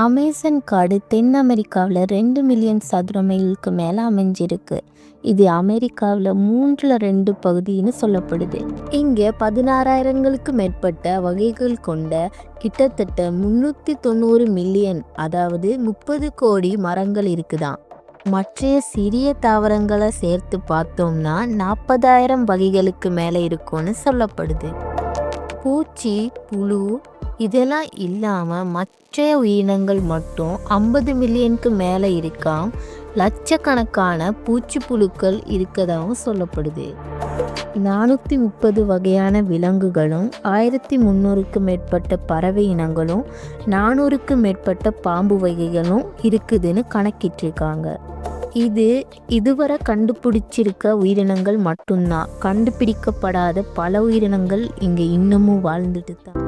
Amazon காடு தென் அமெரிக்காவில் 2 million சதுர மைலுக்கு மேலே அமைஞ்சிருக்கு. இது அமெரிக்காவில் 2/3 பகுதின்னு சொல்லப்படுது. இங்கே 16,000ங்களுக்கு மேற்பட்ட வகைகள் கொண்ட கிட்டத்தட்ட 390 மில்லியன், அதாவது 30 கோடி மரங்கள் இருக்குதாம். மற்ற சிறிய தாவரங்களை சேர்த்து பார்த்தோம்னா 40,000 வகைகளுக்கு மேலே இருக்கும்னு சொல்லப்படுது. பூச்சி, புழு இதெல்லாம் இல்லாமல் மற்ற உயிரினங்கள் மட்டும் 50 மில்லியனுக்கு மேலே இருக்காம். லட்சக்கணக்கான பூச்சி புழுக்கள் இருக்கதாகவும் சொல்லப்படுது. 430 வகையான விலங்குகளும் 1300க்கு மேற்பட்ட பறவை இனங்களும் 400க்கு மேற்பட்ட பாம்பு வகைகளும் இருக்குதுன்னு கணக்கிட்டிருக்காங்க. இதுவரை கண்டுபிடிச்சிருக்க உயிரினங்கள் மட்டும்தான். கண்டுபிடிக்கப்படாத பல உயிரினங்கள் இங்கே இன்னமும் வாழ்ந்துட்டு தான்.